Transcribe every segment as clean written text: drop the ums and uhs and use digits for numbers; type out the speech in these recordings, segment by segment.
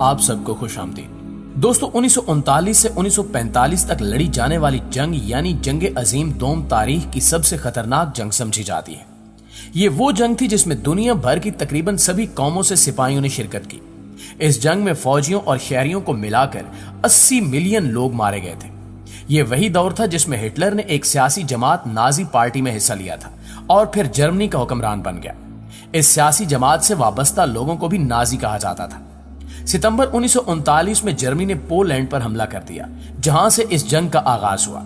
आप सबको खुशामदीद। दोस्तों 1939 से 1945 तक लड़ी जाने वाली जंग यानी जंग अजीम दोम तारीख की सबसे खतरनाक जंग समझी जाती है। ये वो जंग थी जिसमें दुनिया भर की तकरीबन सभी कौमों से सिपाहियों ने शिरकत की। इस जंग में फौजियों और शहरियों को मिलाकर 80 मिलियन लोग मारे गए थे। ये वही दौर था जिसमें हिटलर ने एक सियासी जमात नाजी पार्टी में हिस्सा लिया था और फिर जर्मनी का हुक्मरान बन गया। इस सियासी जमात से वाबस्ता लोगों को भी नाजी कहा जाता था। सितंबर 1939 में जर्मनी ने पोलैंड पर हमला कर दिया, जहां से इस जंग का आगाज हुआ।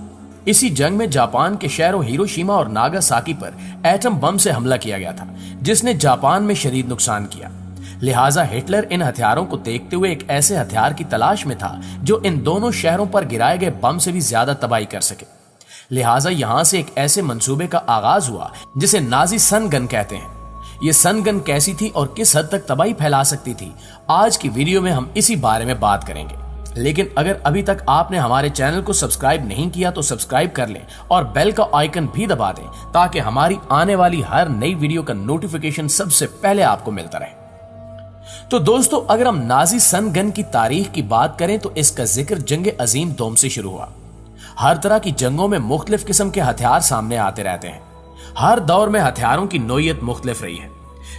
इसी जंग में जापान के शहरों हिरोशिमा और नागासाकी पर एटम बम से हमला किया गया था, जिसने जापान में शदीद नुकसान किया। लिहाजा हिटलर इन हथियारों को देखते हुए एक ऐसे हथियार की तलाश में था जो इन दोनों शहरों पर गिराए गए बम से भी ज्यादा तबाही कर सके। लिहाजा यहां से एक ऐसे मंसूबे का आगाज हुआ जिसे नाजी सन गन कहते हैं। ये सन गन कैसी थी और किस हद तक तबाही फैला सकती थी, आज की वीडियो में हम इसी बारे में बात करेंगे। लेकिन अगर अभी तक आपने हमारे चैनल को सब्सक्राइब नहीं किया तो सब्सक्राइब कर लें और बेल का आइकन भी दबा दें ताकि हमारी आने वाली हर नई वीडियो का नोटिफिकेशन सबसे पहले आपको मिलता रहे। तो दोस्तों, अगर हम नाजी सन गन की तारीख की बात करें तो इसका जिक्र जंग अजीम दोम से शुरू हुआ। हर तरह की जंगों में मुख्तलिफ किस्म के हथियार सामने आते रहते हैं। हर दौर में हथियारों की नोयत मुख्तलिफ रही है।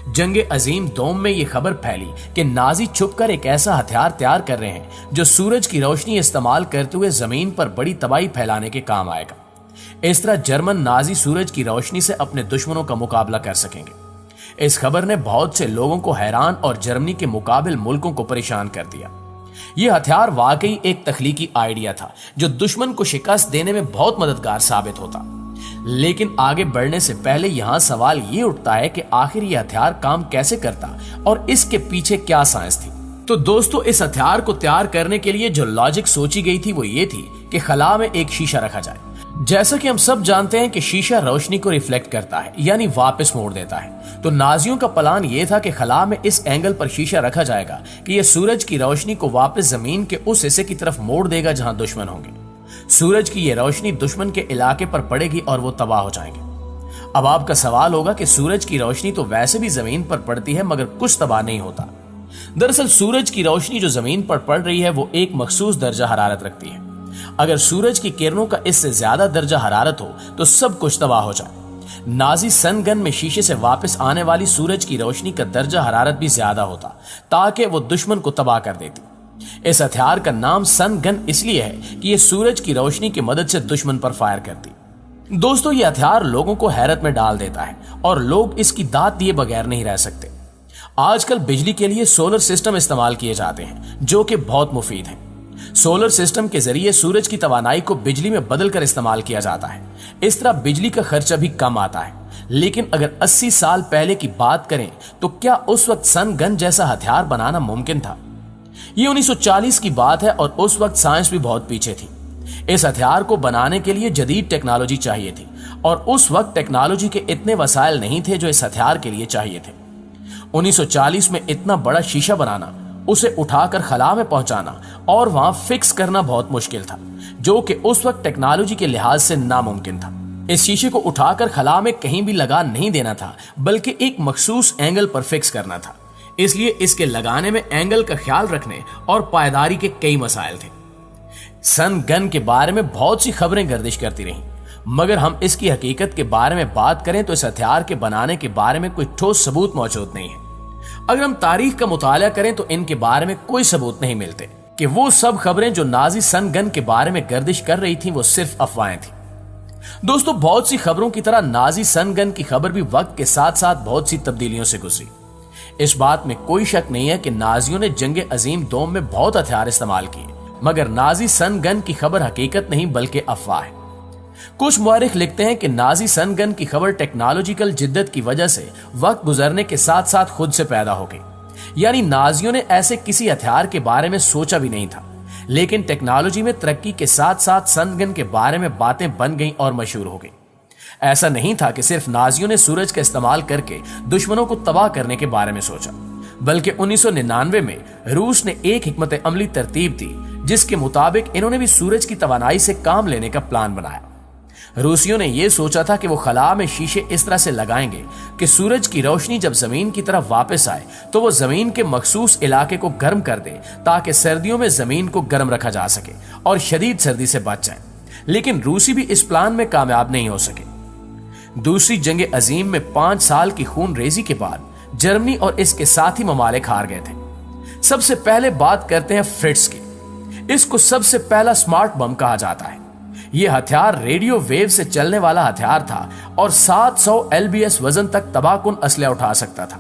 जंग अजीम दोम में यह खबर फैली कि नाजी छुपकर एक ऐसा हथियार तैयार कर रहे हैं जो सूरज की रोशनी इस्तेमाल करते हुए जमीन पर बड़ी तबाही फैलाने के काम आएगा। इस तरह जर्मन नाजी सूरज की रोशनी से अपने दुश्मनों का मुकाबला कर सकेंगे। इस खबर ने बहुत से लोगों को हैरान और जर्मनी के मुकाबिल मुल्कों को परेशान कर दिया। यह हथियार वाकई एक तख्लीकी आइडिया था जो दुश्मन को शिकस्त देने में बहुत मददगार साबित होता। लेकिन आगे बढ़ने से पहले यहां सवाल ये उठता है कि आखिर यह हथियार काम कैसे करता और इसके पीछे क्या साइंस थी। तो दोस्तों, इस हथियार को तैयार करने के लिए जो लॉजिक सोची गई थी वो ये थी कि खला में एक शीशा रखा जाए। जैसा कि हम सब जानते हैं कि शीशा रोशनी को रिफ्लेक्ट करता है यानी वापस मोड़ देता है। तो नाजियों का प्लान यह था कि खला में इस एंगल पर शीशा रखा जाएगा कि यह सूरज की रोशनी को वापस जमीन के उस हिस्से की तरफ मोड़ देगा जहां दुश्मन होंगे। सूरज की यह रोशनी दुश्मन के इलाके पर पड़ेगी और वो तबाह हो जाएंगे। अब आपका सवाल होगा कि सूरज की रोशनी तो वैसे भी जमीन पर पड़ती है मगर कुछ तबाह नहीं होता। दरअसल सूरज की रोशनी जो जमीन पर पड़ रही है वो एक मखसूस दर्जा हरारत रखती है। अगर सूरज की किरणों का इससे ज्यादा दर्जा हरारत हो तो सब कुछ तबाह हो जाए। नाजी सन गन में शीशे से वापस आने वाली सूरज की रोशनी का दर्जा हरारत भी ज्यादा होता ताकि वो दुश्मन को तबाह कर देती। इस हथियार का नाम सन गन इसलिए है कि यह सूरज की रोशनी की मदद से दुश्मन पर फायर करती। दोस्तों, यह हथियार लोगों को हैरत में डाल देता है और लोग इसकी दाद दिए बगैर नहीं रह सकते। आजकल बिजली के लिए सोलर सिस्टम इस्तेमाल किए जाते हैं जो कि बहुत मुफीद है। सोलर सिस्टम के जरिए सूरज की तवानाई को बिजली में बदलकर इस्तेमाल किया जाता है। इस तरह बिजली का खर्चा भी कम आता है। लेकिन अगर 80 साल पहले की बात करें तो क्या उस वक्त सन गन जैसा हथियार बनाना मुमकिन था? ये 1940 की बात है और उस वक्त साइंस भी बहुत पीछे थी। इस हथियार को बनाने के लिए जदीद टेक्नोलॉजी चाहिए थी और उस वक्त टेक्नोलॉजी के इतने वसाइल नहीं थे जो इस हथियार के लिए चाहिए थे। 1940 में इतना बड़ा शीशा बनाना, उसे उठाकर खला में पहुंचाना और वहां फिक्स करना बहुत मुश्किल था, जो कि उस वक्त टेक्नोलॉजी के लिहाज से नामुमकिन था। इस शीशे को उठाकर खला में कहीं भी लगा नहीं देना था बल्कि एक मखसूस एंगल पर फिक्स करना था। इसलिए इसके लगाने में एंगल का ख्याल रखने और पायदारी के कई मसाइल थे। सन गन के बारे में बहुत सी खबरें गर्दिश करती रहीं, मगर हम इसकी हकीकत के बारे में बात करें तो इस हथियार के बनाने के बारे में कोई ठोस सबूत मौजूद नहीं है। अगर हम तारीख का मुताला करें तो इनके बारे में कोई सबूत नहीं मिलते कि वो सब खबरें जो नाजी सन गन के बारे में गर्दिश कर रही थी वो सिर्फ अफवाहें थी। दोस्तों, बहुत सी खबरों की तरह नाजी सन गन की खबर भी वक्त के साथ साथ बहुत सी तब्दीलियों से गुजरी। इस बात में कोई शक नहीं है कि नाजियों ने जंग अजीम दोम में बहुत हथियार इस्तेमाल किए, मगर नाजी सन गन की खबर हकीकत नहीं बल्कि अफवाह है। कुछ मुआरिख लिखते हैं कि नाजी सन गन की खबर टेक्नोलॉजिकल जिद्दत की वजह से वक्त गुजरने के साथ साथ खुद से पैदा हो गई। यानी नाजियों ने ऐसे किसी हथियार के बारे में सोचा भी नहीं था, लेकिन टेक्नोलॉजी में तरक्की के साथ साथ सन गन के बारे में बातें बन गईं और मशहूर हो गई। ऐसा नहीं था कि सिर्फ नाजियों ने सूरज का इस्तेमाल करके दुश्मनों को तबाह करने के बारे में सोचा, बल्कि 1999 में रूस ने एक हिकमत अमली तरतीब दी जिसके मुताबिक इन्होंने भी सूरज की तवानाई से काम लेने का प्लान बनाया। रूसियों ने यह सोचा था कि वो खला में शीशे इस तरह से लगाएंगे कि सूरज की रोशनी जब जमीन की तरफ वापस आए तो वो जमीन के मखसूस इलाके को गर्म कर दे, ताकि सर्दियों में जमीन को गर्म रखा जा सके और शदीद सर्दी से बच जाए। लेकिन रूसी भी इस प्लान में कामयाब नहीं हो सके। दूसरी जंग अजीम में 5 साल की खून रेजी के बाद जर्मनी और इसके साथी ममालिक हार गए थे। सबसे पहले बात करते हैं फ्रिट्स की। इसको सबसे पहला स्मार्ट बम कहा जाता है। यह हथियार रेडियो वेव से चलने वाला हथियार था और 700 LBS वजन तक तबाहकुन असलहा उठा सकता था।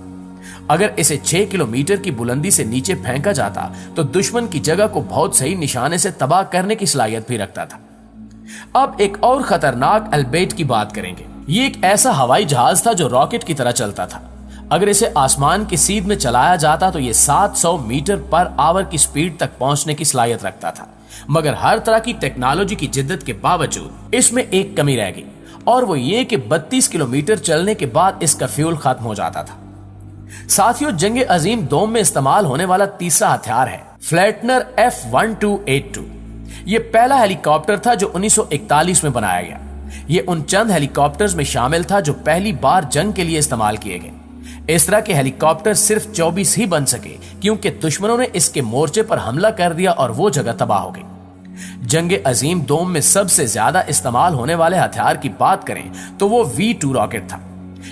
अगर इसे 6 किलोमीटर की बुलंदी से नीचे फेंका जाता तो दुश्मन की जगह को बहुत सही निशाने से तबाह करने की सलाहियत भी रखता था। अब एक और खतरनाक अल्बेट की बात करेंगे। ये एक ऐसा हवाई जहाज था जो रॉकेट की तरह चलता था। अगर इसे आसमान की सीध में चलाया जाता तो यह 700 मीटर पर आवर की स्पीड तक पहुंचने की सलाहियत रखता था। मगर हर तरह की टेक्नोलॉजी की जिद्दत के बावजूद इसमें एक कमी रह गई, और वो ये कि 32 किलोमीटर चलने के बाद इसका फ्यूल खत्म हो जाता था। साथियों, जंग अजीम दोम में इस्तेमाल होने वाला तीसरा हथियार है फ्लैटनर F1282। ये पहला हेलीकॉप्टर था जो 1941 में बनाया गया। ये उन चंद हेलीकॉप्टर्स में शामिल था जो पहली बार जंग के लिए इस्तेमाल किए गए। इस तरह के हेलीकॉप्टर सिर्फ 24 ही बन सके क्योंकि दुश्मनों ने इसके मोर्चे पर हमला कर दिया और वो जगह तबाह हो गई। जंग अजीम दोम में सबसे ज्यादा इस्तेमाल होने वाले हथियार की बात करें तो वो V2 रॉकेट था।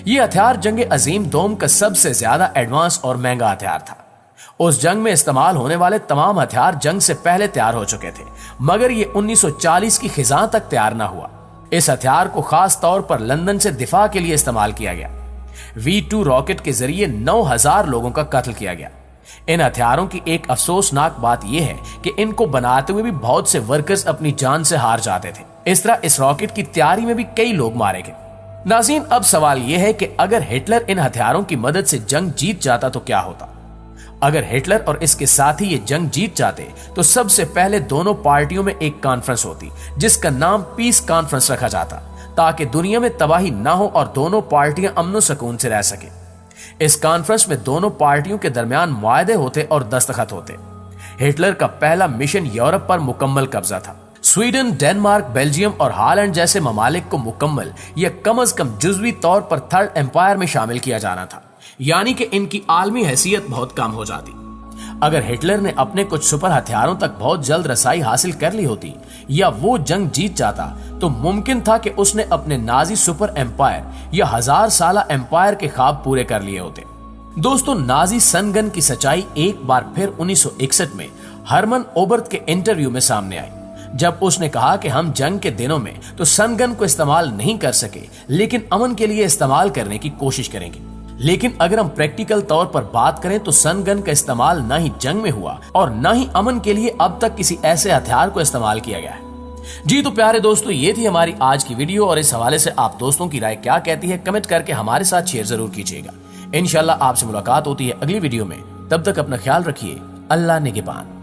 यह हथियार जंग अजीम दोम का सबसे ज्यादा एडवांस और महंगा हथियार था। उस जंग में इस्तेमाल होने वाले तमाम हथियार जंग से पहले तैयार हो चुके थे, मगर ये 1940 की खिज़ां तक तैयार न हुआ। इस हथियार को खास तौर पर लंदन से दिफा के लिए इस्तेमाल किया गया। V2 रॉकेट के जरिए 9000 लोगों का कत्ल किया गया। इन हथियारों की एक अफसोसनाक बात यह है कि इनको बनाते हुए भी बहुत से वर्कर्स अपनी जान से हार जाते थे। इस तरह इस रॉकेट की तैयारी में भी कई लोग मारे गए। नाज़रीन, अब सवाल यह है कि अगर हिटलर इन हथियारों की मदद से जंग जीत जाता तो क्या होता? अगर हिटलर और इसके साथी ये जंग जीत जाते तो सबसे पहले दोनों पार्टियों में एक कॉन्फ्रेंस होती जिसका नाम पीस कॉन्फ्रेंस रखा जाता, ताकि दुनिया में तबाही ना हो और दोनों पार्टियां अमन सुकून से रह सके। इस कॉन्फ्रेंस में दोनों पार्टियों के दरमियान मुआहदे होते और दस्तखत होते। हिटलर का पहला मिशन यूरोप पर मुकम्मल कब्जा था। स्वीडन, डेनमार्क, बेल्जियम और हॉलैंड जैसे ममालिक को मुकम्मल या कम अज कम जुज़वी तौर पर थर्ड एम्पायर में शामिल किया जाना था, यानी कि इनकी आलमी हैसियत बहुत कम हो जाती। अगर हिटलर ने अपने कुछ सुपर हथियारों तक बहुत जल्द रसाई हासिल कर ली होती या वो जंग जीत जाता तो मुमकिन था कि उसने अपने नाजी सुपर एम्पायर या 1000 साला एम्पायर के ख्वाब पूरे कर लिए होते। दोस्तों, नाजी सनगन की सच्चाई एक बार फिर 1961 में हरमन ओबर्ट के इंटरव्यू में सामने आई, जब उसने कहा कि हम जंग के दिनों में तो सनगन को इस्तेमाल नहीं कर सके, लेकिन अमन के लिए इस्तेमाल करने की कोशिश करेंगे। लेकिन अगर हम प्रैक्टिकल तौर पर बात करें तो सनगन का इस्तेमाल न ही जंग में हुआ और न ही अमन के लिए अब तक किसी ऐसे हथियार को इस्तेमाल किया गया है। जी तो प्यारे दोस्तों, ये थी हमारी आज की वीडियो और इस हवाले से आप दोस्तों की राय क्या कहती है कमेंट करके हमारे साथ शेयर जरूर कीजिएगा। इंशाल्लाह आपसे मुलाकात होती है अगली वीडियो में। तब तक अपना ख्याल रखिए। अल्लाह निगहबान।